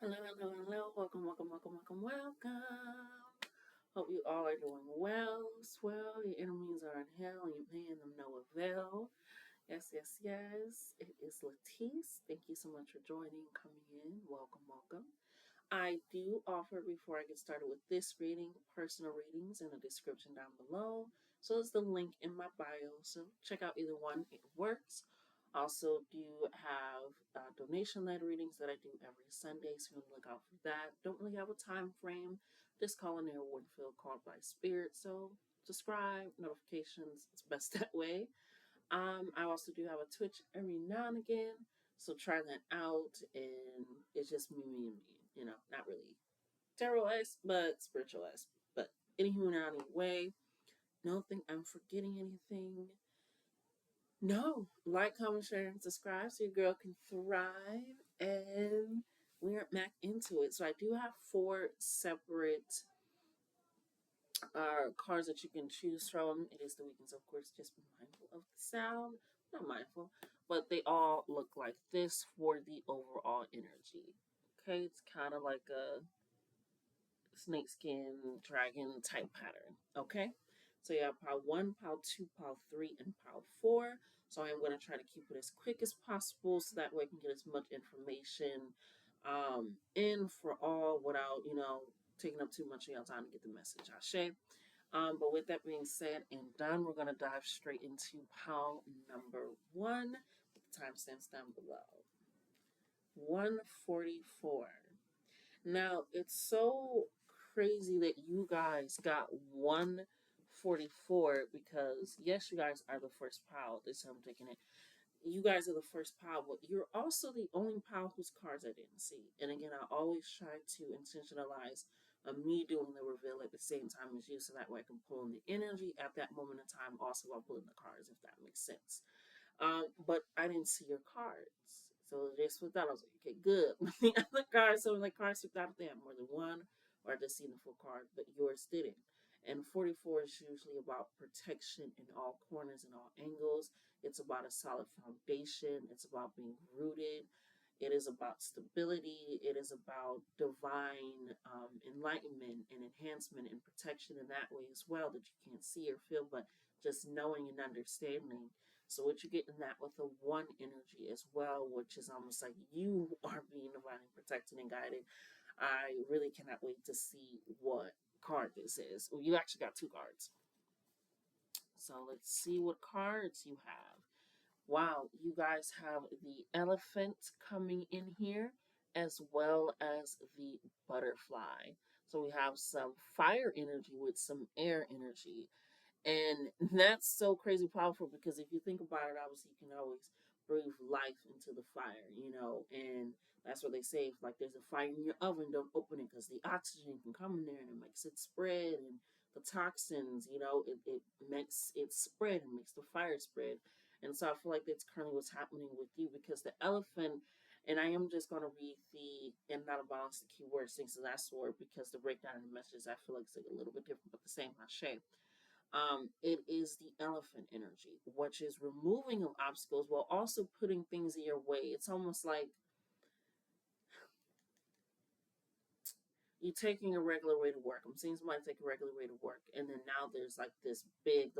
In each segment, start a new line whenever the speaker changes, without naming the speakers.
Hello, hello, hello. Welcome, welcome, welcome, welcome, welcome. Hope you all are doing well, swell. Your enemies are in hell and you're paying them no avail. Yes, yes, yes. It is Latice. Thank you so much for joining, coming in. Welcome, welcome. I do offer, before I get started with this reading, personal readings in the description down below. So it's the link in my bio. So check out either one, it works. Also, do have donation led readings that I do every Sunday, so you can look out for that. Don't really have a time frame, just call in there when feel called by spirit. So subscribe, notifications, it's best that way. I also do have a Twitch every now and again, so try that out. And it's just me. Not really tarot-esque, but spiritual-esque. But anywho, now anyway, don't think I'm forgetting anything. No, like, comment, share, and subscribe so your girl can thrive. And we're back into it. So I do have 4 separate cards that you can choose from. It is the weekends, of course. Just be mindful of the sound. Not mindful, but they all look like this for the overall energy. Okay, it's kind of like a snakeskin dragon type pattern. Okay, so you have pile 1, pile 2, pile 3, and pile 4. So I'm going to try to keep it as quick as possible so that way I can get as much information in for all without, taking up too much of your time to get the message. Ashe. But with that being said and done, we're going to dive straight into pile number 1 with the timestamps down below. 144. Now, it's so crazy that you guys got 144 because, yes, you guys are the first pile. This I'm taking it. You guys are the first pile, but you're also the only pile whose cards I didn't see. And again, I always try to intentionalize me doing the reveal at the same time as you, so that way I can pull in the energy at that moment in time, also while pulling the cards, if that makes sense. But I didn't see your cards. So just with that, I was like, okay, good. The other cards, some of the cards flipped out, they have more than one, or I just seen the full card, but yours didn't. And 44 is usually about protection in all corners and all angles. It's about a solid foundation. It's about being rooted. It is about stability. It is about divine enlightenment and enhancement and protection in that way as well, that you can't see or feel, but just knowing and understanding. So what you get in that with the 1 energy as well, which is almost like you are being divinely protected and guided. I really cannot wait to see what card this is. Well, you actually got 2 cards. So let's see what cards you have. Wow, you guys have the elephant coming in here as well as the butterfly. So we have some fire energy with some air energy. And that's so crazy powerful because if you think about it, obviously you can always breathe life into the fire, and that's what they say. If like there's a fire in your oven, don't open it because the oxygen can come in there and it makes it spread, and the toxins, it makes it spread and makes the fire spread. And so I feel like that's currently what's happening with you because the elephant, and I am just going to read the and not a balance the keywords things of that sort because the breakdown of the messages I feel like it's like a little bit different but the same cliche. It is the elephant energy, which is removing of obstacles while also putting things in your way. It's almost like you taking a regular way to work. I'm seeing somebody take a regular way to work, and then now there's like those big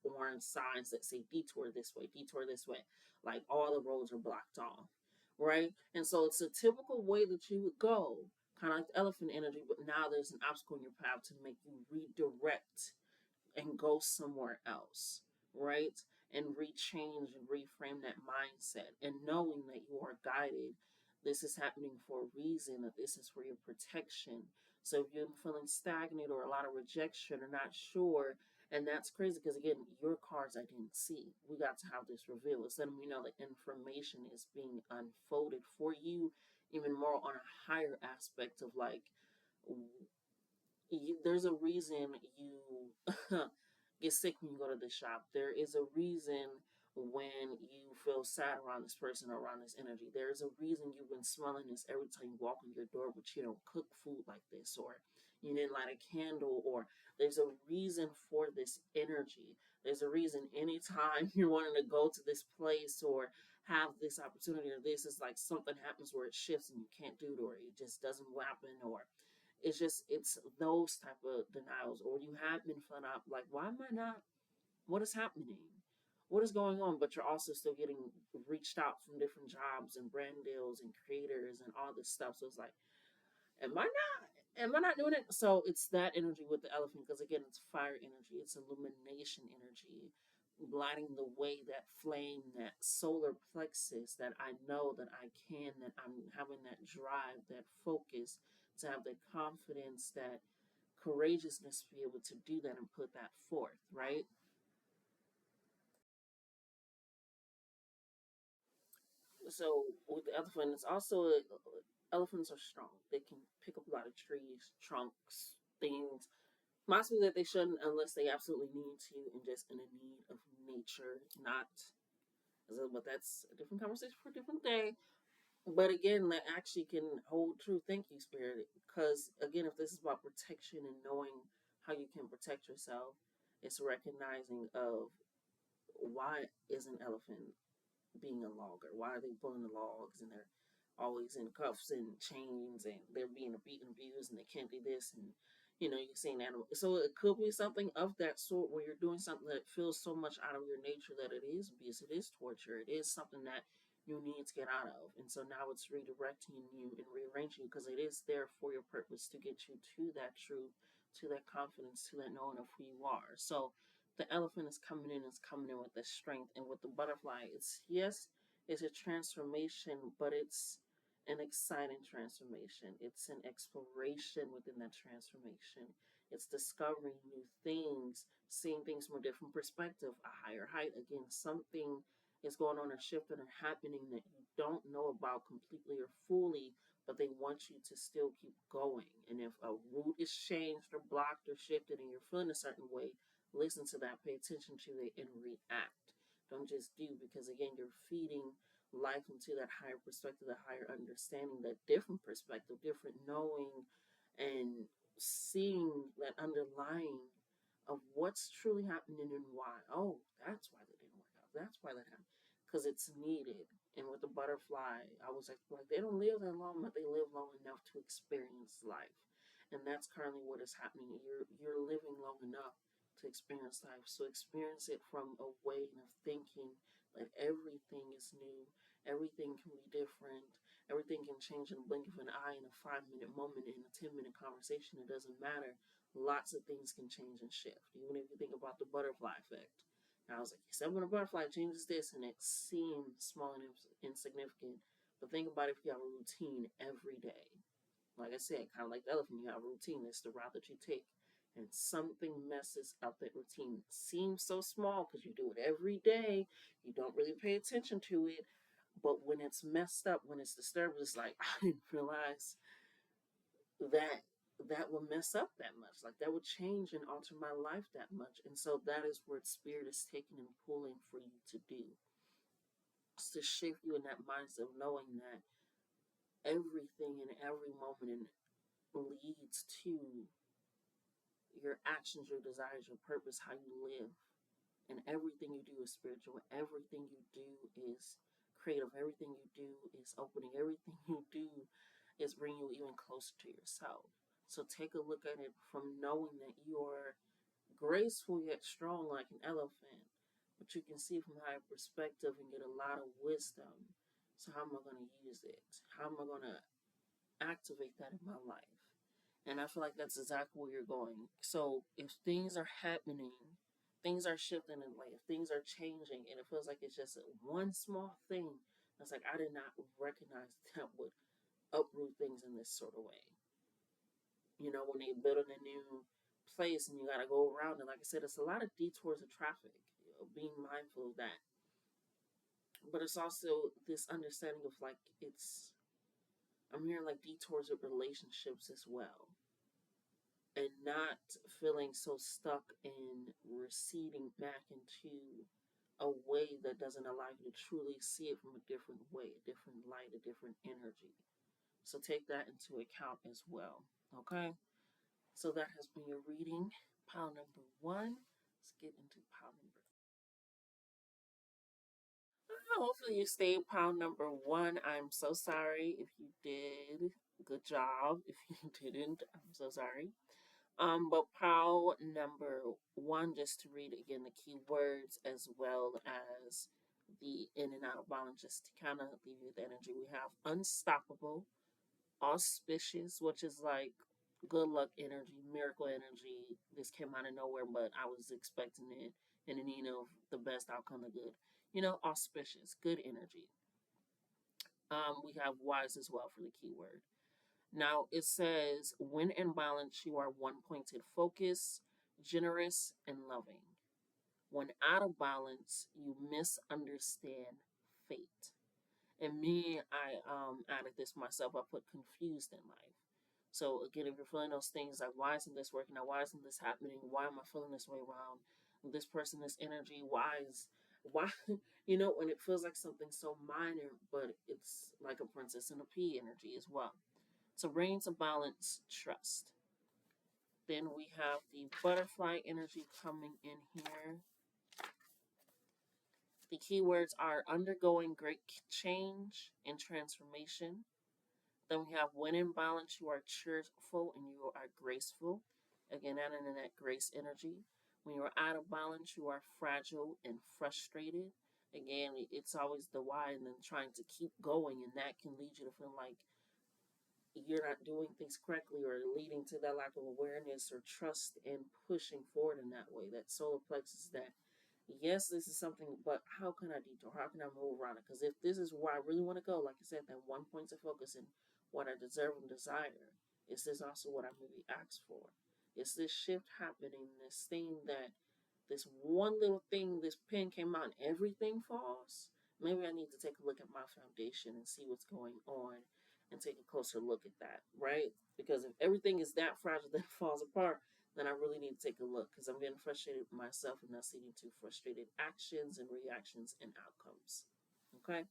orange signs that say detour this way. Like all the roads are blocked off, right? And so it's a typical way that you would go, kind of like the elephant energy, but now there's an obstacle in your path to make you redirect and go somewhere else, right? And rechange and reframe that mindset and knowing that you are guided. This is happening for a reason, that this is for your protection. So if you're feeling stagnant or a lot of rejection or not sure, and that's crazy because again, your cards I didn't see. We got to have this reveal. It's letting me know that information is being unfolded for you, even more on a higher aspect of like there's a reason you get sick when you go to the shop. There is a reason when you feel sad around this person or around this energy. There is a reason you've been smelling this every time you walk in your door, but you don't cook food like this, or you didn't light a candle, or there's a reason for this energy. There's a reason anytime you're wanting to go to this place or have this opportunity, or this is like something happens where it shifts and you can't do it, or it just doesn't happen, or it's those type of denials. Or you have been flat out like, why am I not, what is happening, what is going on, but you're also still getting reached out from different jobs and brand deals and creators and all this stuff. So it's like, am I not? Am I not doing it? So it's that energy with the elephant, because again, it's fire energy, it's illumination energy, lighting the way, that flame, that solar plexus, that I know that I can, that I'm having that drive, that focus, to have the confidence, that courageousness to be able to do that and put that forth, right? So with the elephant, it's also elephants are strong. They can pick up a lot of trees, trunks, things. Possibly that they shouldn't unless they absolutely need to and just in a need of nature, not. But that's a different conversation for a different day. But again, that actually can hold true. Thank you, Spirit. Because again, if this is about protection and knowing how you can protect yourself, it's recognizing of why is an elephant being a logger? Why are they pulling the logs and they're always in cuffs and chains and they're being beaten, abused, and they can't do this, and you're seeing animals. So it could be something of that sort where you're doing something that feels so much out of your nature that it is abuse, it is torture, it is something that you need to get out of. And so now it's redirecting you and rearranging you, because it is there for your purpose to get you to that truth, to that confidence, to that knowing of who you are. So the elephant is coming in with the strength, and with the butterfly, it's, yes, it's a transformation, but it's an exciting transformation. It's an exploration within that transformation. It's discovering new things, seeing things from a different perspective, a higher height. Again, something is going on or shifting or happening that you don't know about completely or fully, but they want you to still keep going. And if a route is changed or blocked or shifted and you're feeling a certain way, listen to that, pay attention to it, and react. Don't just do, because again, you're feeding life into that higher perspective, that higher understanding, that different perspective, different knowing, and seeing that underlying of what's truly happening and why. Oh, that's why that didn't work out. That's why that happened. Because it's needed. And with the butterfly, I was like, they don't live that long, but they live long enough to experience life. And that's currently what is happening. You're living long enough to experience life. So experience it from a way of thinking that everything is new, everything can be different, everything can change in a blink of an eye, in a 5 minute moment, in a 10-minute conversation. It doesn't matter. Lots of things can change and shift. Even if you think about the butterfly effect. And I was like, except when a butterfly changes this and it seems small and insignificant. But think about if you have a routine every day. Like I said, kind of like the elephant, you have a routine. It's the route that you take. And something messes up that routine. It seems so small because you do it every day. You don't really pay attention to it. But when it's messed up, when it's disturbed, it's like, I didn't realize that that will mess up that much. Like that would change and alter my life that much. And so that is where spirit is taking and pulling for you to do. It's to shift you in that mindset of knowing that everything in every moment leads to your actions, your desires, your purpose, how you live. And everything you do is spiritual. Everything you do is creative. Everything you do is opening. Everything you do is bringing you even closer to yourself. So take a look at it from knowing that you are graceful yet strong like an elephant, but you can see from a higher perspective and get a lot of wisdom. So how am I going to use it? How am I going to activate that in my life? And I feel like that's exactly where you're going. So if things are happening, things are shifting in life, things are changing, and it feels like it's just one small thing that's like, I did not recognize that would uproot things in this sort of way. When they build a new place and you got to go around, and like I said, it's a lot of detours of traffic, being mindful of that. But it's also this understanding of like, I'm hearing like detours of relationships as well, and not feeling so stuck in receding back into a way that doesn't allow you to truly see it from a different way, a different light, a different energy. So take that into account as well. Okay? So that has been your reading, pile number one. Let's get into pile number. Hopefully you stayed pile number one. I'm so sorry if you did. Good job. If you didn't, I'm so sorry. But pile number one, just to read again the keywords as well as the in and out of balance, just to kind of leave you with the energy. We have unstoppable, auspicious, which is like good luck energy, miracle energy. This came out of nowhere, but I was expecting it, and then the best outcome, the good. Auspicious, good energy. We have wise as well for the keyword. Now it says, when in balance, you are one pointed focus, generous, and loving. When out of balance, you misunderstand fate. And me, I added this myself. I put confused in life. So again, if you're feeling those things like, why isn't this working out? Why isn't this happening? Why am I feeling this way around this person, this energy? Why when it feels like something so minor, but it's like a princess and a pea energy as well. So bringing to balance, trust. Then we have the butterfly energy coming in here. The keywords are undergoing great change and transformation. Then we have when in balance, you are cheerful and you are graceful. Again, adding in that grace energy. When you're out of balance, you are fragile and frustrated. Again, it's always the why and then trying to keep going, and that can lead you to feel like you're not doing things correctly or leading to that lack of awareness or trust and pushing forward in that way. That solar plexus, that yes, this is something, but how can I detour? How can I move around it? Because if this is where I really want to go, like I said, that one point of focus and what I deserve and desire, is this also what I maybe asked for? Is this shift happening? This thing that this one little thing, this pen came out and everything falls? Maybe I need to take a look at my foundation and see what's going on and take a closer look at that, right? Because if everything is that fragile that it falls apart, then I really need to take a look because I'm getting frustrated with myself and that's leading to frustrated actions and reactions and outcomes. Okay?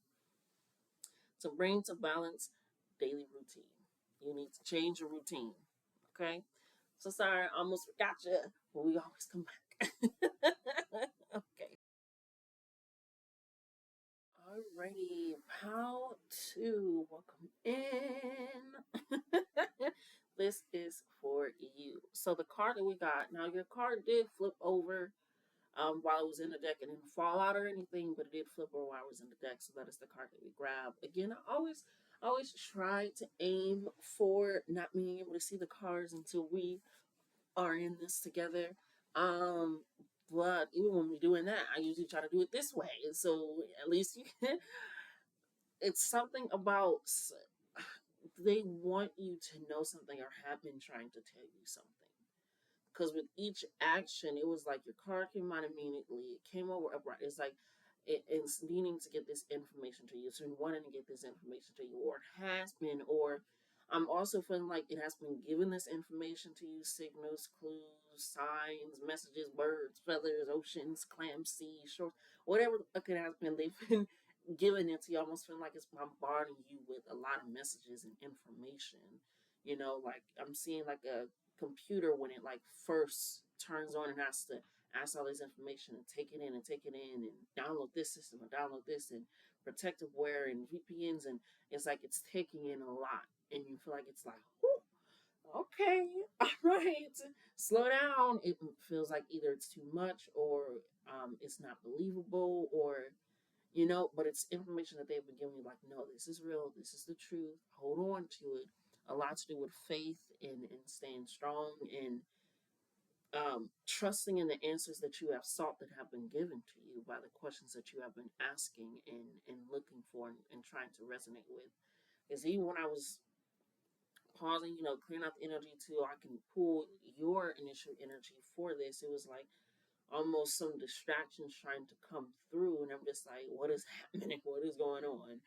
So bring to balance daily routine. You need to change your routine. Okay? So sorry, I almost forgot you, but we always come back. Okay. Alrighty, Pal 2, welcome in. This is for you. So the card that we got, now your card did flip over while it was in the deck. It didn't fall out or anything, but it did flip over while it was in the deck. So that is the card that we grab. Again, I always try to aim for not being able to see the cards until we are in this together. Um, but even when we're doing that, I usually try to do it this way. So at least you can. It's something about they want you to know something or have been trying to tell you something. Because with each action, it was like your card came out immediately. It came over upright. It's like it's needing to get this information to you. So you wanting to get this information to you, or it has been, or I'm also feeling like it has been given this information to you: signals, clues, signs, messages, birds, feathers, oceans, clams, seas, shores, whatever it has been. They've been giving it to you. Almost feeling like it's bombarding you with a lot of messages and information. Like I'm seeing like a computer when it like first turns on and has to ask all this information and take it in and take it in and download this system and download this and protective wear and VPNs, and it's like it's taking in a lot and you feel like it's like, okay, all right, slow down. It feels like either it's too much or it's not believable, or but it's information that they've been giving you, like, no, this is real, this is the truth, hold on to it. A lot to do with faith and staying strong and trusting in the answers that you have sought that have been given to you by the questions that you have been asking and looking for and trying to resonate with. Because even when I was pausing, clearing out the energy too, I can pull your initial energy for this. It was like almost some distractions trying to come through, and I'm just like, what is happening? What is going on?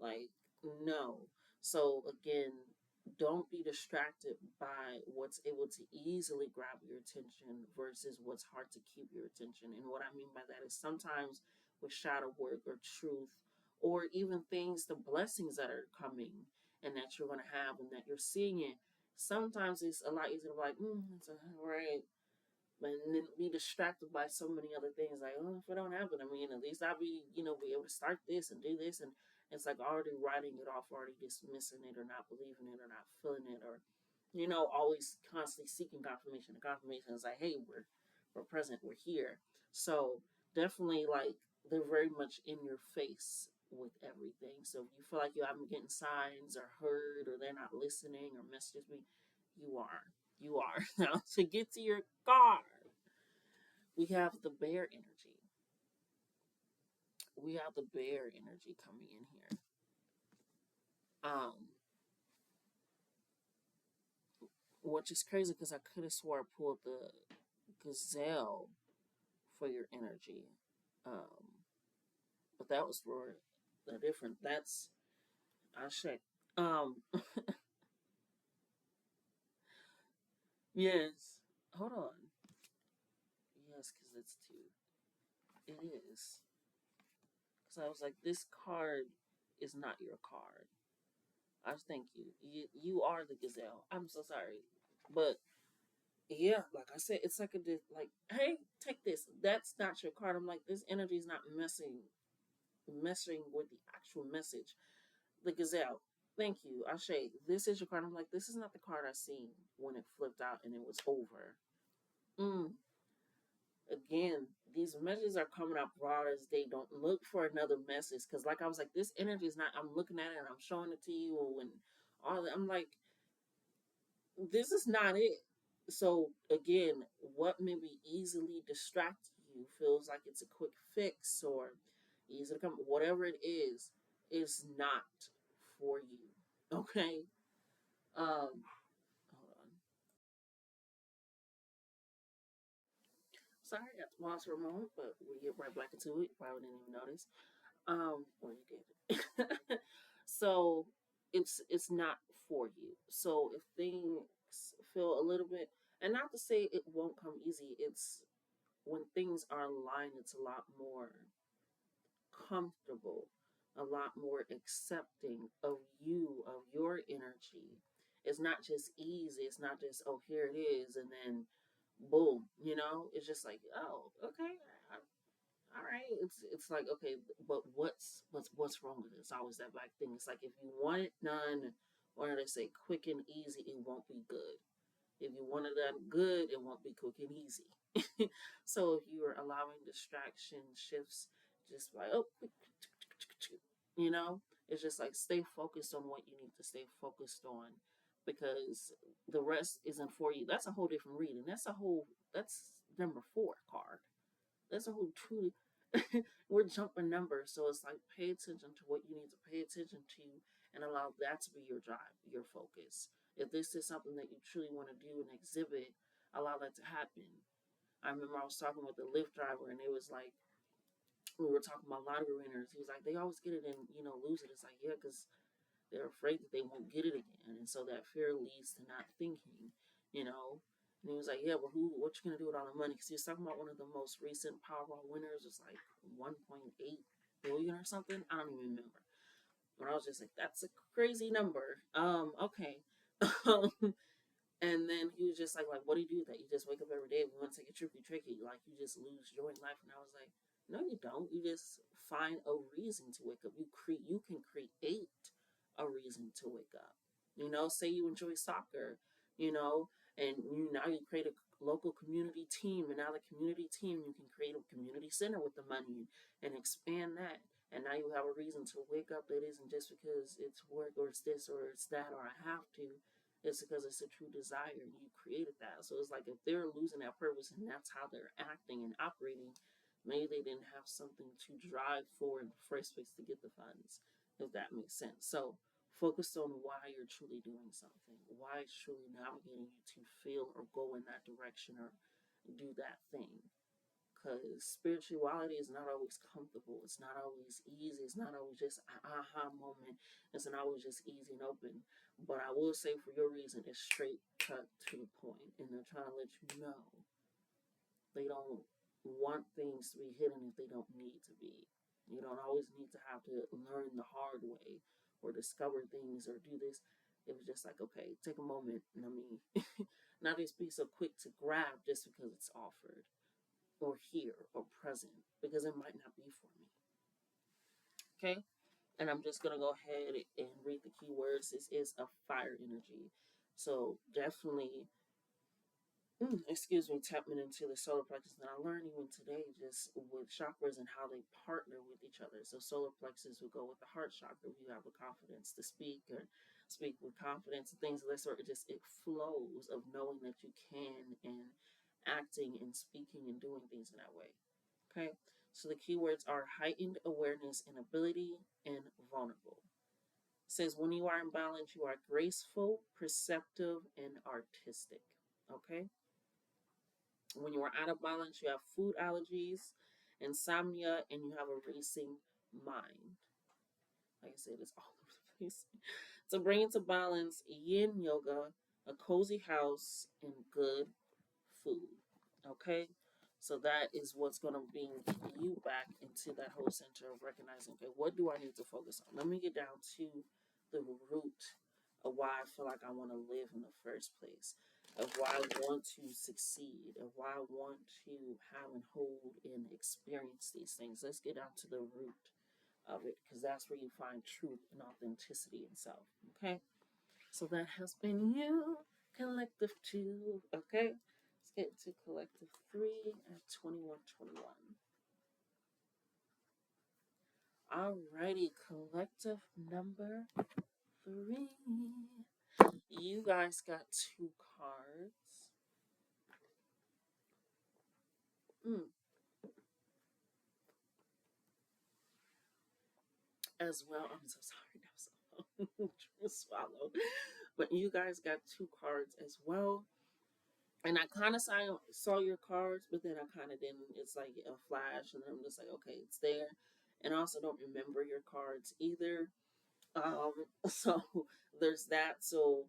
Like, no. So again, don't be distracted by what's able to easily grab your attention versus what's hard to keep your attention. And what I mean by that is sometimes with shadow work or truth, or even things, the blessings that are coming and that you're going to have and that you're seeing it, sometimes it's a lot easier to be like, it's all right. and then be distracted by so many other things. Like, oh, if it don't happen, I mean, at least I'll be, be able to start this and do this, and it's like already writing it off, already dismissing it, or not believing it, or not feeling it, or always constantly seeking confirmation. The confirmation is like, hey, we're present, we're here. So definitely, like, they're very much in your face with everything. So if you feel like you haven't getting signs or heard, or they're not listening or messages me, you are. You are. Now to get to your card, we have the bear energy. We have the bear energy coming in here. Um, which is crazy because I could have swore I pulled the gazelle for your energy. Um, but that was for the different. That's I checked. Um, yes. Hold on. Yes, because it's two. It is. Because I was like, this card is not your card. I thank you. You are the gazelle. I'm so sorry, but yeah, like I said, it's like like, hey, take this. That's not your card. I'm like, this energy is not messing with the actual message. The gazelle. Thank you, Ashe. This is your card. I'm like, this is not the card I seen when it flipped out and it was over. Mm. Again, these messages are coming out broad as day. Don't look for another message because, like, I was like, this energy is not. I'm looking at it and I'm showing it to you and all that. I'm like, this is not it. So again, what may be easily distract you feels like it's a quick fix or easy to come, whatever it is not for you. Okay. Hold on. Sorry, I got to pause for a moment, but we get right back into it. Probably didn't even notice. Well, you did. So it's not for you. So if things feel a little bit, and not to say it won't come easy, it's when things are aligned, it's a lot more comfortable, a lot more accepting of you, of your energy. It's not just easy. It's not just, oh, here it is, and then boom, it's just like, oh, okay, all right. It's like, okay, but what's wrong with it? It's always that back thing. It's like if you want it done, or they say quick and easy, it won't be good. If you want it done good, it won't be quick and easy. So if you are allowing distraction shifts, just like, oh, you know, it's just like stay focused on what you need to stay focused on because the rest isn't for you. That's a whole different reading. That's number 4 card. That's a whole truly. We're jumping numbers, so it's like pay attention to what you need to pay attention to and allow that to be your drive, your focus. If this is something that you truly want to do and exhibit, allow that to happen. I remember I was talking with the Lyft driver, and it was like we were talking about lottery winners. He was like, they always get it and lose it. It's like, yeah, because they're afraid that they won't get it again, and so that fear leads to not thinking, you know. And he was like, "Yeah, well, what you gonna do with all the money?" Because he was talking about one of the most recent Powerball winners was like 1.8 billion or something. I don't even remember. But I was just like, "That's a crazy number." Okay. And then he was just like, what do you do with that? You just wake up every day. We want to take a tricky. Like, you just lose joy in life. And I was like, no, you don't. You just find a reason to wake up. You can create a reason to wake up. Say you enjoy soccer, you know, and now you create a local community team. And now the community team, you can create a community center with the money and expand that. And now you have a reason to wake up that isn't just because it's work or it's this or it's that or I have to. It's because it's a true desire and you created that. So it's like if they're losing that purpose and that's how they're acting and operating, maybe they didn't have something to drive for in the first place to get the funds, if that makes sense. So focus on why you're truly doing something, why it's truly navigating you to feel or go in that direction or do that thing. Because spirituality is not always comfortable. It's not always easy. It's not always just an aha moment. It's not always just easy and open. But I will say, for your reason, it's straight cut to the point, and they're trying to let you know they don't want things to be hidden if they don't need to be. You don't always need to have to learn the hard way or discover things or do this. It was just like, okay, take a moment. I mean, not just be so quick to grab just because it's offered or here or present, because it might not be for me. Okay, and I'm just gonna go ahead and read the keywords. This is a fire energy, so definitely, excuse me, tapping into the solar plexus. And I learned even today just with chakras and how they partner with each other. So solar plexus will go with the heart chakra. You have the confidence to speak or speak with confidence and things of that sort. It flows of knowing that you can and acting and speaking and doing things in that way. Okay. So the keywords are heightened awareness and ability and vulnerable. It says when you are in balance, you are graceful, perceptive, and artistic. Okay. When you are out of balance, you have food allergies, insomnia, and you have a racing mind. Like I said, it's all over the place. To bring into balance, yin yoga, a cozy house, and good food. Okay? So that is what's going to bring you back into that whole center of recognizing, okay, what do I need to focus on? Let me get down to the root of why I feel like I want to live in the first place, of why I want to succeed, of why I want to have and hold and experience these things. Let's get down to the root of it, because that's where you find truth and authenticity in self. Okay? So that has been you, collective 2. Okay? Let's get to collective 3 at 2121. Alrighty, collective number 3. You guys got 2 cards. Mm, as well. I'm so sorry. That was so trying to swallow. But you guys got 2 cards as well. And I kind of saw your cards, but then I kind of didn't. It's like a flash, and then I'm just like, okay, it's there. And I also don't remember your cards either. So there's that. So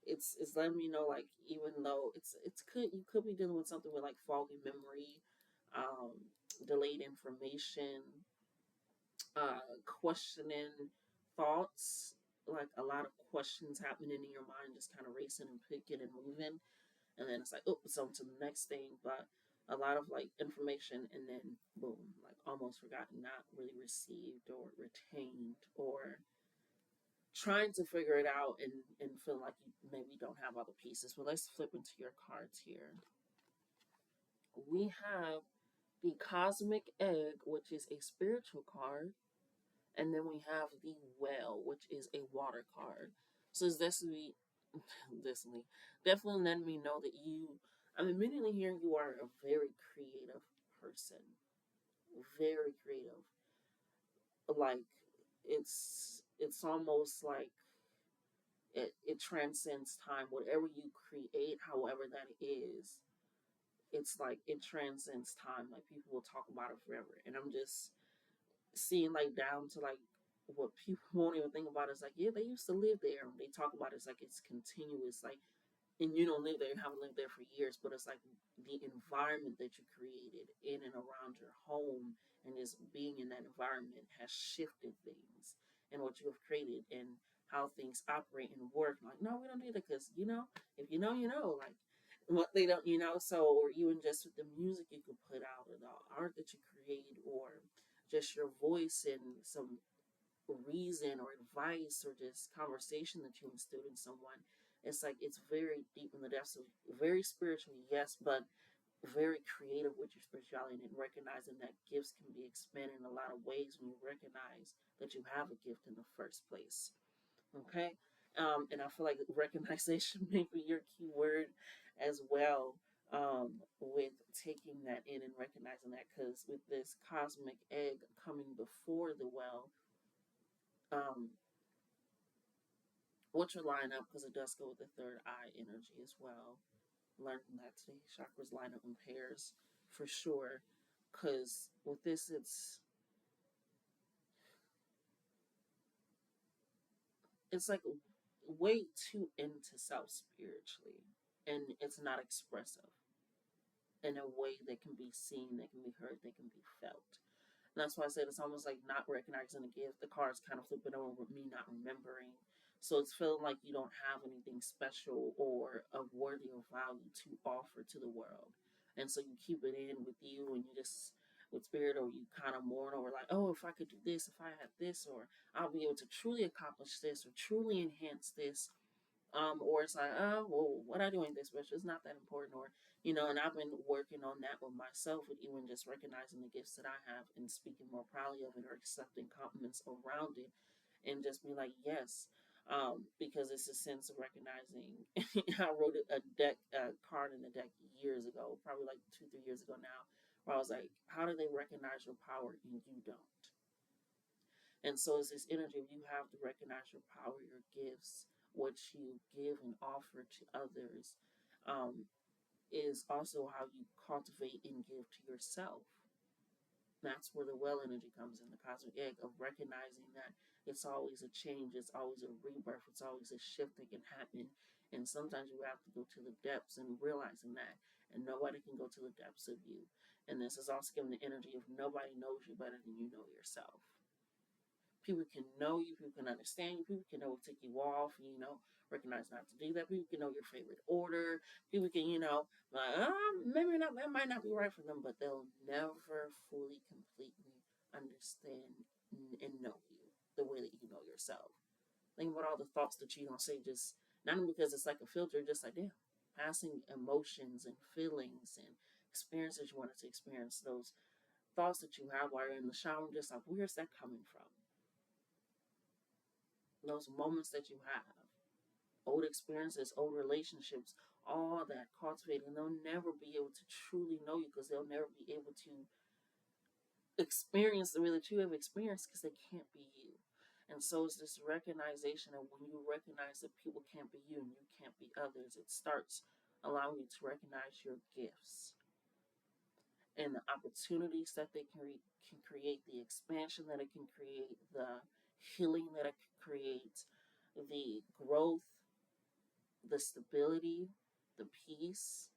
it's letting me know, like, even though it's could you could be dealing with something with like foggy memory, um, delayed information, questioning thoughts, like a lot of questions happening in your mind, just kind of racing and picking and moving, and then it's like, oh, it's on to the next thing. But a lot of like information, and then boom, like almost forgotten, not really received or retained, or trying to figure it out and feel like you maybe don't have all the pieces. Well, let's flip into your cards here. We have the Cosmic Egg, which is a spiritual card, and then we have the Well, which is a water card. So it's definitely, definitely letting me know that you. I'm immediately hearing you are a very creative person, very creative. Like it's almost like it transcends time. Whatever you create, however that is, it's like it transcends time. Like people will talk about it forever, and I'm just seeing like down to like what people won't even think about. Is like, yeah, they used to live there. When they talk about it, it's like it's continuous. Like, and you don't live there, you haven't lived there for years, but it's like the environment that you created in and around your home, and just being in that environment has shifted things and what you have created and how things operate and work. Like, no, we don't do that, because if you know, you know, like what they don't, so, or even just with the music you could put out, or the art that you create, or just your voice and some reason or advice or just conversation that you instilled in someone. It's like it's very deep in the depths of, very spiritual, yes, but very creative with your spirituality, and recognizing that gifts can be expanded in a lot of ways when you recognize that you have a gift in the first place. Okay. And I feel like recognition may be your key word as well, with taking that in and recognizing that, because with this cosmic egg coming before the well, um, which will line up because it does go with the third eye energy as well. Learned from that today. Chakras line up in pairs for sure. Because with this, it's like way too into self spiritually, and it's not expressive in a way that can be seen, that can be heard, that can be felt. And that's why I said it's almost like not recognizing the gift. The cards kind of flip it over with me not remembering. So it's feeling like you don't have anything special or of worthy of value to offer to the world. And so you keep it in with you and you just with spirit, or you kind of mourn over like, oh, if I could do this, if I had this, or I'll be able to truly accomplish this or truly enhance this. Or it's like, oh, well, what I doing this, which is not that important, or and I've been working on that with myself, with even just recognizing the gifts that I have and speaking more proudly of it, or accepting compliments around it, and just be like, yes, because it's a sense of recognizing. I wrote a card in the deck years ago, probably like 2, 3 years ago now, where I was like, how do they recognize your power and you don't? And so it's this energy of you have to recognize your power, your gifts, what you give and offer to others, um, is also how you cultivate and give to yourself. That's where the well energy comes in, the cosmic egg, of recognizing that it's always a change, it's always a rebirth, it's always a shift that can happen. And sometimes you have to go to the depths and realizing that. And nobody can go to the depths of you. And this is also giving the energy of nobody knows you better than you know yourself. People can know you, people can understand you, people can know what tick you off, recognize not to do that. People can know your favorite order. People can, like, maybe not, that might not be right for them, but they'll never fully, completely understand and know you the way that you know yourself. Think about all the thoughts that you don't say, just not because it's like a filter, just like, damn, passing emotions and feelings and experiences you wanted to experience, those thoughts that you have while you're in the shower, just like, where's that coming from? Those moments that you have, old experiences, old relationships, all that cultivating, they'll never be able to truly know you because they'll never be able to experience the way that you have experienced because they can't be you. And so it's this recognition of when you recognize that people can't be you and you can't be others, it starts allowing you to recognize your gifts and the opportunities that they can create, the expansion that it can create, the healing that it can create, the growth, the stability, the peace,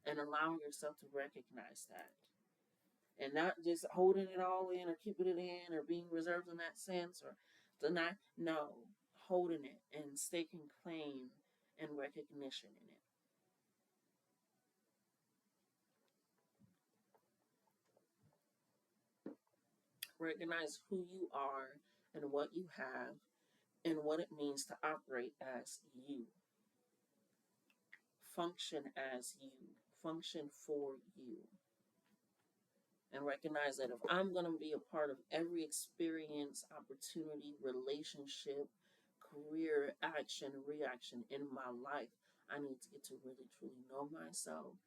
and allowing yourself to recognize that. And not just holding it all in or keeping it in or being reserved in that sense or deny. No, holding it and staking claim and recognition in it. Recognize who you are and what you have and what it means to operate as you. Function as you. Function for you. And recognize that if I'm going to be a part of every experience, opportunity, relationship, career, action, reaction in my life, I need to get to really truly know myself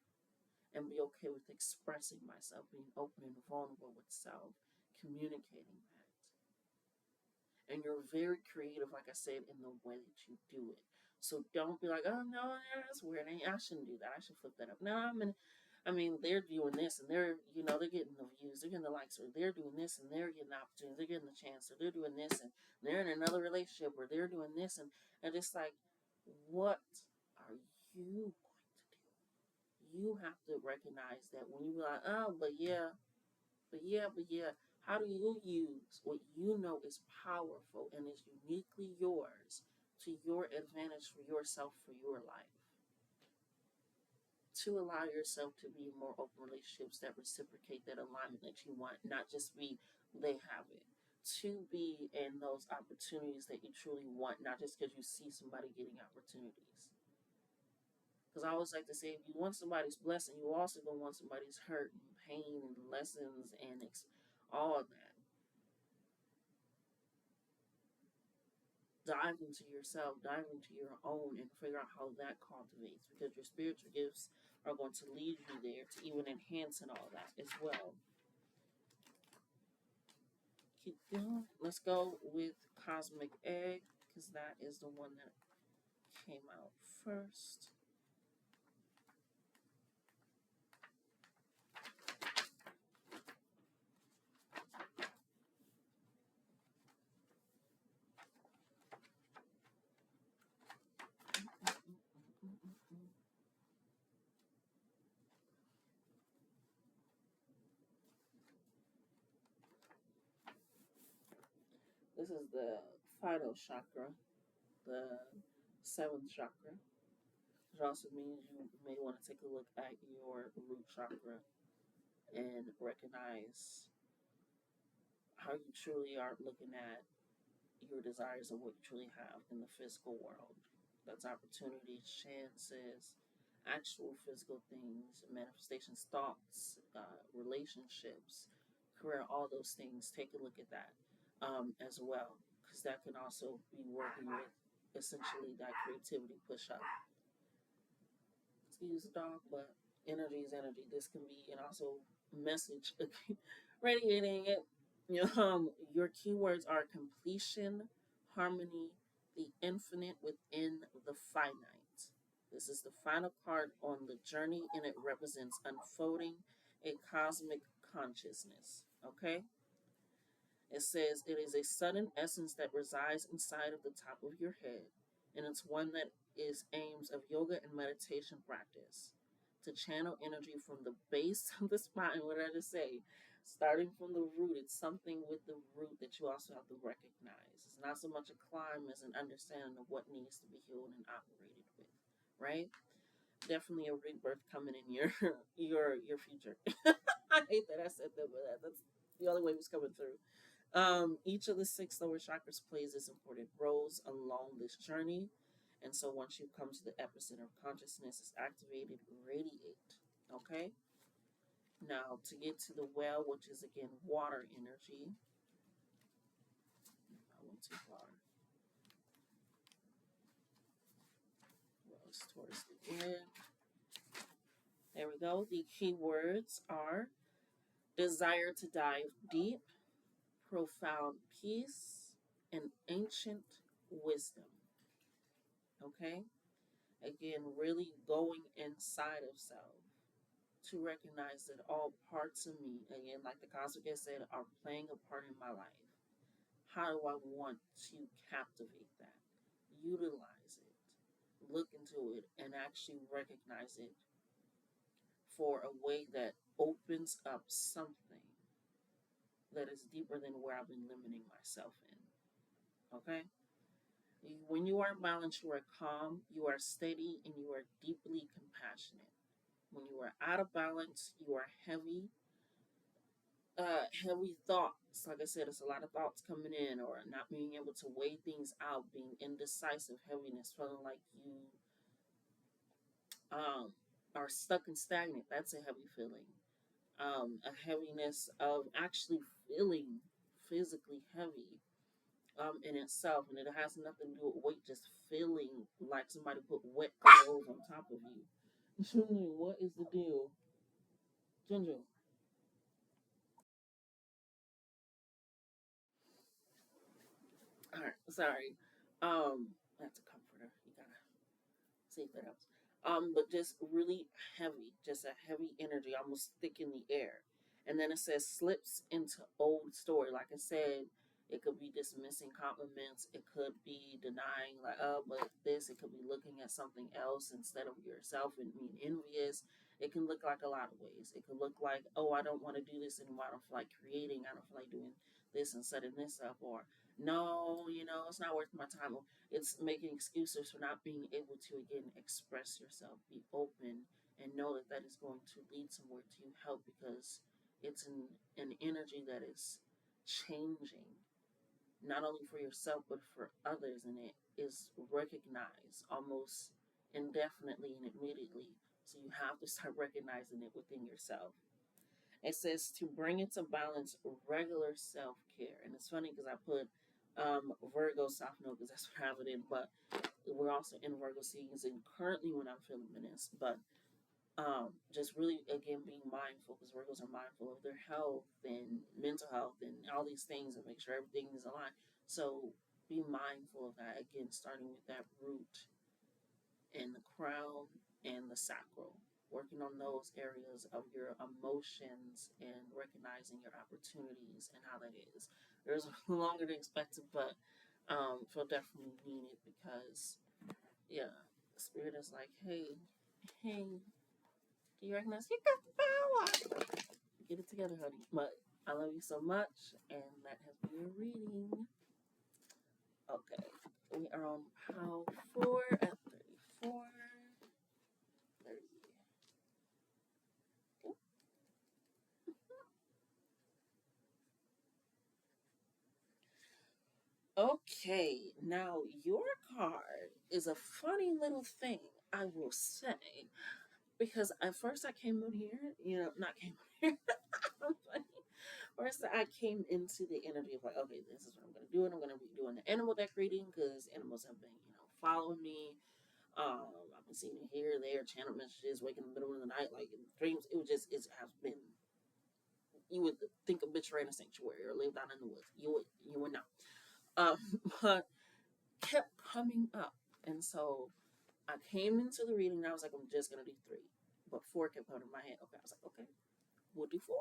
and be okay with expressing myself, being open and vulnerable with self, communicating that. And you're very creative, like I said, in the way that you do it. So don't be like, oh no, that's weird. I shouldn't do that. I should flip that up. No, they're doing this and they're getting the views, they're getting the likes, or they're doing this and they're getting the opportunity, they're getting the chance, or they're doing this and they're in another relationship, or they're doing this and just like, what are you going to do? You have to recognize that when you like, oh, but yeah, how do you use what you know is powerful and is uniquely yours to your advantage for yourself, for your life? To allow yourself to be in more open relationships that reciprocate that alignment that you want, not just be they have it. To be in those opportunities that you truly want, not just because you see somebody getting opportunities. Because I always like to say, if you want somebody's blessing, you also gonna want somebody's hurt and pain and lessons and all of that. Dive into yourself, dive into your own, and figure out how that cultivates, because your spiritual gifts are going to lead you there to even enhance and all that as well. Keep going. Let's go with Cosmic Egg, because that is the one that came out first. This is the final chakra, the seventh chakra. Which also means you may want to take a look at your root chakra and recognize how you truly are looking at your desires and what you truly have in the physical world. That's opportunities, chances, actual physical things, manifestations, thoughts, relationships, career, all those things. Take a look at that as well, because that can also be working with essentially that creativity push up. Excuse the dog, but energy is energy. This can be and also message radiating it. Your keywords are completion, harmony, the infinite within the finite. This is the final card on the journey, and it represents unfolding a cosmic consciousness. Okay? It says it is a sudden essence that resides inside of the top of your head, and it's one that is aims of yoga and meditation practice to channel energy from the base of the spine. What did I just say? Starting from the root, it's something with the root that you also have to recognize. It's not so much a climb as an understanding of what needs to be healed and operated with, right? Definitely a rebirth coming in your your future. I hate that I said that, but that's the only way it was coming through. Each of the six lower chakras plays its important roles along this journey. And so once you come to the epicenter of consciousness, it's activated, radiate. Okay? Now, to get to the well, which is again water energy. I went too far. Well, it's towards the end. There we go. The keywords are desire to dive deep, profound peace, and ancient wisdom. Okay? Again, really going inside of self to recognize that all parts of me, again, like the Cosmic said, are playing a part in my life. How do I want to captivate that? Utilize it, look into it, and actually recognize it for a way that opens up something that is deeper than where I've been limiting myself in. Okay? When you are balanced, you are calm, you are steady, and you are deeply compassionate. When you are out of balance, you are heavy, heavy thoughts. Like I said, it's a lot of thoughts coming in, or not being able to weigh things out, being indecisive, heaviness, feeling like you um, are stuck and stagnant. That's a heavy feeling. A heaviness of actually feeling physically heavy in itself, and it has nothing to do with weight, just feeling like somebody put wet clothes on top of you. Junior, what is the deal? Ginger. All right, sorry. That's a comforter. You gotta see if that helps. But just really heavy, just a heavy energy, almost thick in the air. And then it says slips into old story. Like I said, it could be dismissing compliments. It could be denying, like, oh, but this. It could be looking at something else instead of yourself and being envious. It can look like a lot of ways. It could look like, oh, I don't want to do this anymore. I don't feel like creating. I don't feel like doing this and setting this up. Or, no, it's not worth my time. It's making excuses for not being able to again express yourself, be open, and know that that is going to lead somewhere to help, because it's an energy that is changing not only for yourself but for others, and it is recognized almost indefinitely and immediately. So you have to start recognizing it within yourself. It says to bring into balance regular self care. And it's funny because I put Virgo South Node because that's what I have it in. But we're also in Virgo season currently when I'm filming this. But just really, again, being mindful, because Virgos are mindful of their health and mental health and all these things, and make sure everything is aligned. So be mindful of that. Again, starting with that root and the crown and the sacral, working on those areas of your emotions and recognizing your opportunities and how that is. There's longer than expected, but feel definitely needed, because yeah, spirit is like, hey, do you recognize you got the power? Get it together, honey. But I love you so much, and that has been your reading. on pile 4 at 34. 30. Okay, now your card is a funny little thing, I will say, because at first I came in here, not came in here. I'm funny. First, I came into the energy of like, okay, this is what I'm going to do, and I'm going to be doing the animal deck reading because animals have been, following me. I've been seeing it here, there, channel messages, waking in the middle of the night, like in dreams. It has been. You would think a bitch ran a sanctuary or lived out in the woods. You would know. Um, but kept coming up, and so I came into the reading, and I was like, I'm just gonna do 3, but 4 kept coming in my head. Okay, I was like, okay, we'll do 4.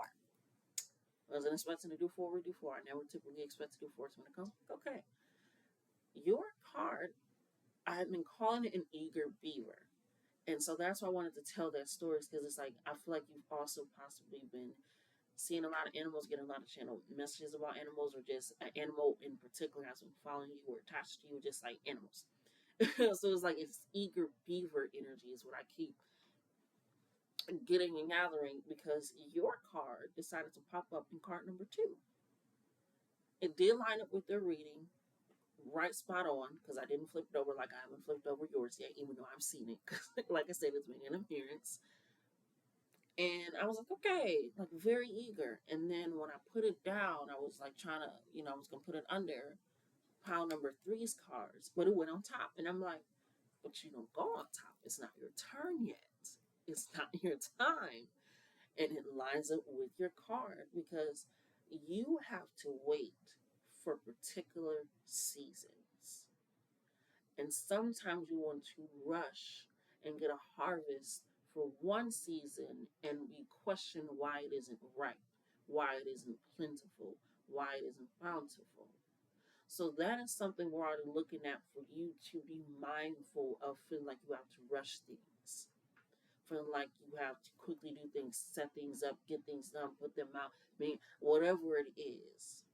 I wasn't expecting to do 4. We do 4. I never typically expect to do 4. So when it comes, okay, your card, I've been calling it an eager beaver. And so that's why I wanted to tell that story, because it's like, I feel like you've also possibly been seeing a lot of animals, getting a lot of channel messages about animals, or just an animal in particular has been following you or attached to you, just like animals. So it's like it's eager beaver energy is what I keep getting and gathering, because your card decided to pop up in card number 2. It did line up with their reading, right spot on, because I didn't flip it over like I haven't flipped over yours yet, even though I've seen it. Like I said, it's been an appearance. And I was like, okay, like very eager. And then when I put it down, I was like trying to, I was going to put it under pile number three's cards, but it went on top. And I'm like, but you don't go on top. It's not your turn yet. It's not your time. And it lines up with your card because you have to wait for particular seasons. And sometimes you want to rush and get a harvest for one season and you question why it isn't ripe, why it isn't plentiful, why it isn't bountiful. So that is something we're already looking at for you to be mindful of, feeling like you have to rush things, feeling like you have to quickly do things, set things up, get things done, put them out, whatever it is,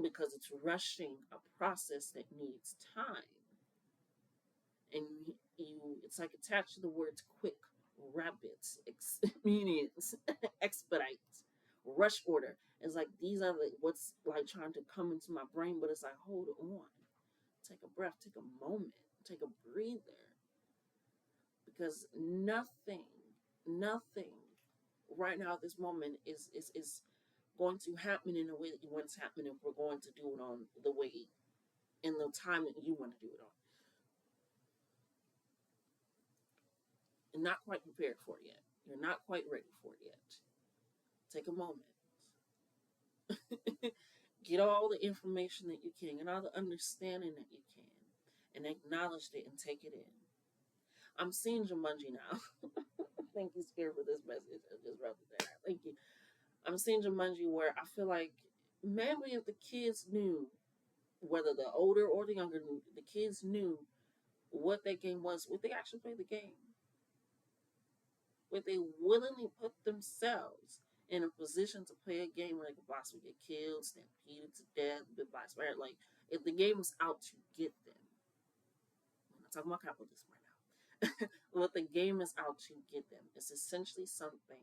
because it's rushing a process that needs time. And it's like attached to the words quick, rapid, expedient, expedite, rush order. It's like these are what's like trying to come into my brain, but it's like, hold on, take a breath, take a moment, take a breather, because nothing right now at this moment is going to happen in the way that you want it to happen if we're going to do it on the way in the time that you want to do it on. And not quite prepared for it yet. You're not quite ready for it yet. Take a moment. Get all the information that you can and all the understanding that you can and acknowledge it and take it in. I'm seeing Jumanji now. Thank you, Spirit, for this message. I just wrote it down. Thank you. I'm seeing Jumanji where I feel like maybe if the kids knew, whether the older or the younger, the kids knew what that game was, would they actually play the game? Would they willingly put themselves in a position to play a game where they could possibly get killed, stampeded to death, bit by a spirit? Like, if the game was out to get them, I'm not talking about capitalism right now. But the game is out to get them. It's essentially something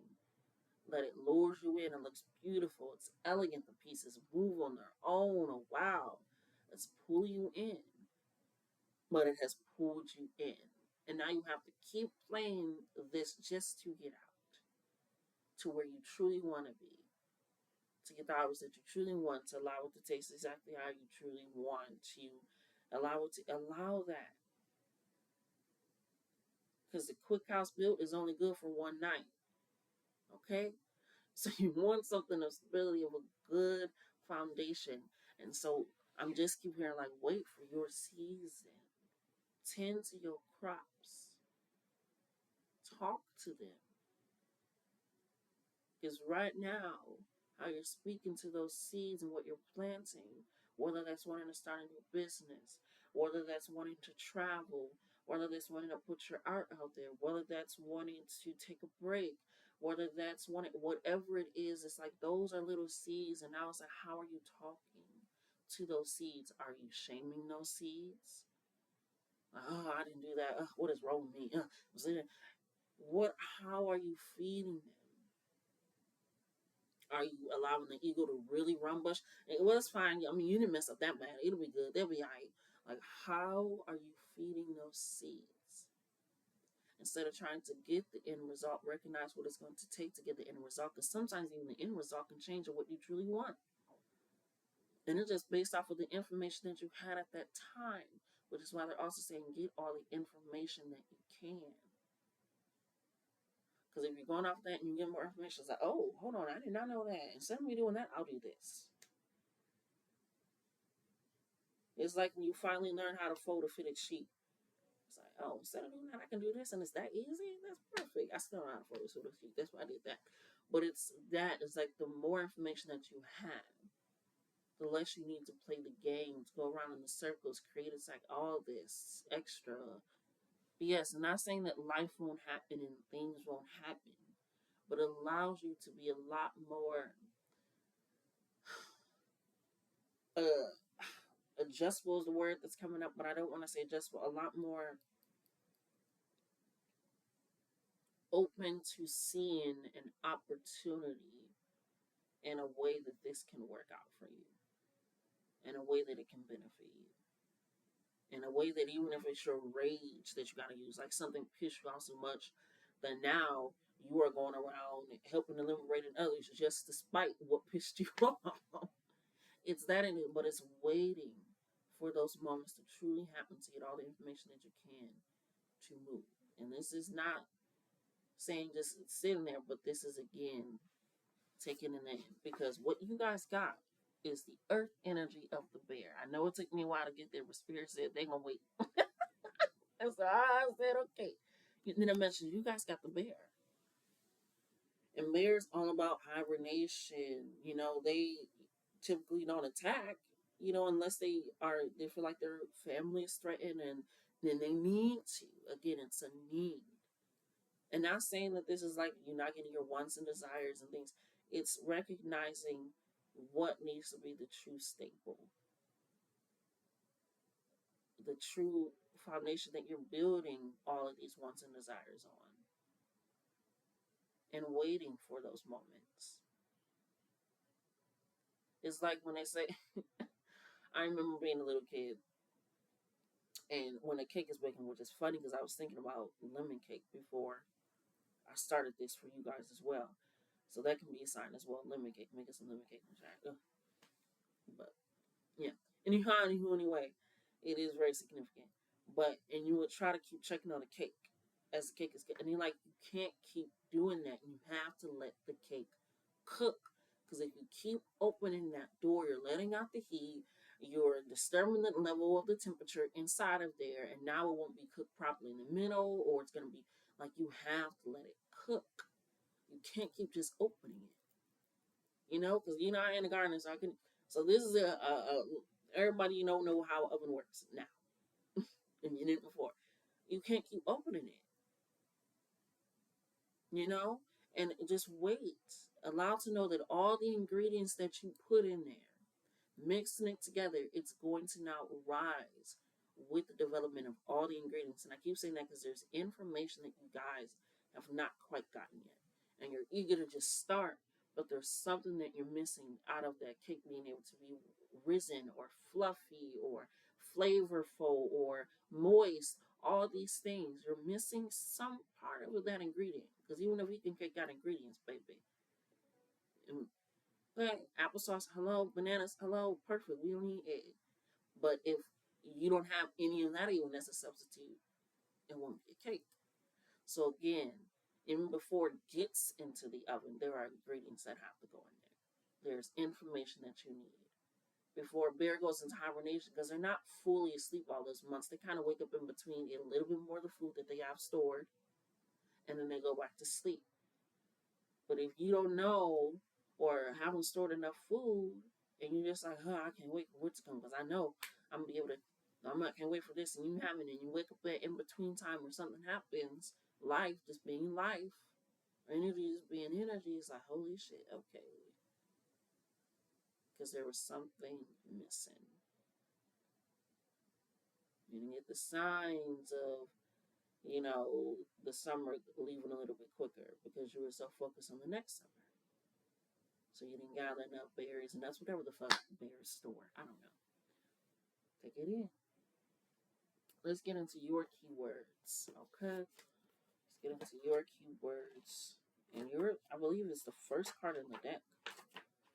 that it lures you in. It looks beautiful. It's elegant. The pieces move on their own. Oh, wow. It's pulling you in. But it has pulled you in. And now you have to keep playing this just to get out to where you truly want to be, to get the hours that you truly want, to allow it to taste exactly how you truly want, to allow it to allow that. Because the quick house built is only good for one night. Okay? So you want something of stability, of a good foundation. And so I'm just keep hearing like, wait for your season. Tend to your crops. Talk to them. Because right now, how you're speaking to those seeds and what you're planting, whether that's wanting to start a new business, whether that's wanting to travel, whether that's wanting to put your art out there, whether that's wanting to take a break, whether that's wanting, whatever it is, it's like those are little seeds. And now it's like, how are you talking to those seeds, are you shaming those seeds? Oh, I didn't do that. What is wrong with me? What? How are you feeding them? Are you allowing the ego to really run bush? It was fine. I mean, you didn't mess up that bad. It'll be good. They'll be all right. Like, how are you feeding those seeds? Instead of trying to get the end result, recognize what it's going to take to get the end result. Because sometimes even the end result can change what you truly want. And it's just based off of the information that you had at that time, which is why they're also saying get all the information that you can. Because if you're going off that and you get more information, it's like, oh, hold on, I did not know that. Instead of me doing that, I'll do this. It's like when you finally learn how to fold a fitted sheet. It's like, oh, instead of doing that, I can do this, and it's that easy. That's perfect. I still don't know how to fold a fitted sheet. That's why I did that. But it's like the more information that you have, the less you need to play the games, go around in the circles, create it's like all this extra. But yes, I'm not saying that life won't happen and things won't happen, but it allows you to be a lot more uh adjustable is the word that's coming up, but I don't want to say adjustable, a lot more open to seeing an opportunity in a way that this can work out for you, in a way that it can benefit you, in a way that even if it's your rage that you got to use, like something pissed you off so much that now you are going around helping and liberating others just despite what pissed you off. It's that in it, but it's waiting for those moments to truly happen to get all the information that you can to move. And this is not saying just sitting there, but this is again taking it in because what you guys got is the earth energy of the bear. I know it took me a while to get there, but Spirit said they're gonna wait. And so I said, okay. And then I mentioned you guys got the bear. And bears all about hibernation. You know, they typically don't attack, unless they feel like their family is threatened and then they need to. Again, it's a need. And not saying that this is like you're not getting your wants and desires and things. It's recognizing what needs to be the true staple, the true foundation that you're building all of these wants and desires on, and waiting for those moments. It's like when they say, I remember being a little kid, and when a cake is baking, which is funny because I was thinking about lemon cake before I started this for you guys as well. So that can be a sign as well. Lemon cake, making some lemon cake. But yeah, anyway, it is very significant. But and you would try to keep checking on the cake as the cake is, and you're like, you can't keep doing that. You have to let the cake cook because if you keep opening that door, you're letting out the heat. You're disturbing the level of the temperature inside of there, and now it won't be cooked properly in the middle, or it's gonna be like you have to let it cook. You can't keep just opening it, because I in the garden, so I can. So this is everybody know how oven works now, and you did it before. You can't keep opening it, and just wait. Allow to know that all the ingredients that you put in there, mixing it together, it's going to now rise with the development of all the ingredients. And I keep saying that because there's information that you guys have not quite gotten yet. And you're eager to just start, but there's something that you're missing out of that cake being able to be risen or fluffy or flavorful or moist. All these things, you're missing some part of that ingredient. Because even if you can cake got ingredients, baby. Okay, applesauce, hello, bananas, hello, perfect. We don't need egg. But if you don't have any of that even as a substitute, it won't be a cake. So again, even before it gets into the oven, there are ingredients that have to go in there. There's information that you need. Before a bear goes into hibernation, because they're not fully asleep all those months, they kind of wake up in between, eat a little bit more of the food that they have stored, and then they go back to sleep. But if you don't know or haven't stored enough food, and you're just like, I can't wait for what's coming because I know I'm gonna be able to. I can't wait for this, and you haven't, and you wake up at in between time or something happens, life just being life, energy just being energy. It's like, holy shit, okay. because there was something missing. You didn't get the signs of, the summer leaving a little bit quicker because you were so focused on the next summer. So you didn't gather enough berries, and that's whatever the fuck bears store. I don't know. Take it in. Let's get into your keywords, okay? Let's get into your keywords. And I believe it's the first card in the deck,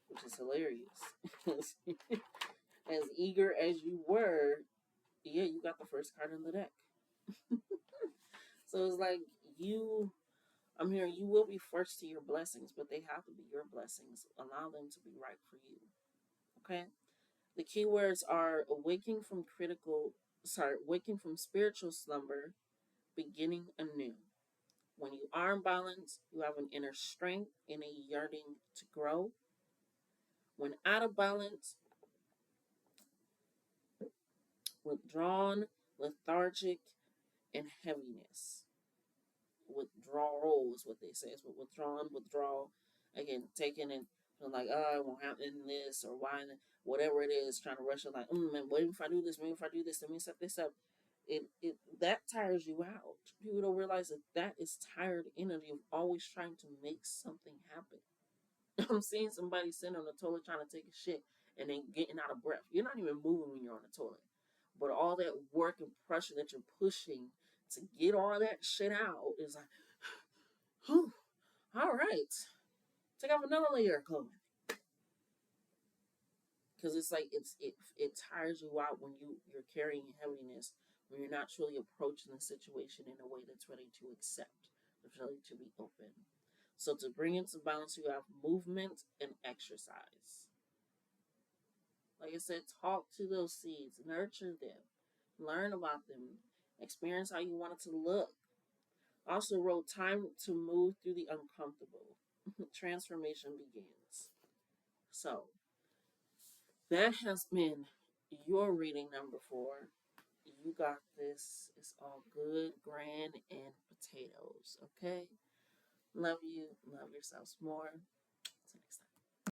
which is hilarious. As eager as you were, yeah, you got the first card in the deck. So it's like I'm hearing you will be first to your blessings, but they have to be your blessings. Allow them to be right for you. Okay? The keywords are waking from spiritual slumber, beginning anew. When you are in balance, you have an inner strength and a yearning to grow. When out of balance, withdrawn, lethargic, and heaviness. Withdrawal is what they say. It's withdrawn, withdrawal. Again, taking and like, oh, it won't happen in this or why, whatever it is, trying to rush it like, man, what if I do this? Maybe if I do this, let me set this up. It that tires you out. People don't realize that is tired energy of always trying to make something happen. I'm seeing somebody sitting on the toilet trying to take a shit and then getting out of breath. You're not even moving when you're on the toilet. But all that work and pressure that you're pushing to get all that shit out is like, whew, all right. Take off another layer of clothing. Because it's like it tires you out when you're carrying heaviness, when you're not truly approaching the situation in a way that's ready to accept, that's ready to be open. So to bring into balance, you have movement and exercise. Like I said, talk to those seeds, nurture them, learn about them, experience how you want it to look. Also wrote time to move through the uncomfortable. Transformation begins. So that has been your reading number 4. You got this. It's all good, grand, and potatoes. Okay? Love you. Love yourselves more. Till next time.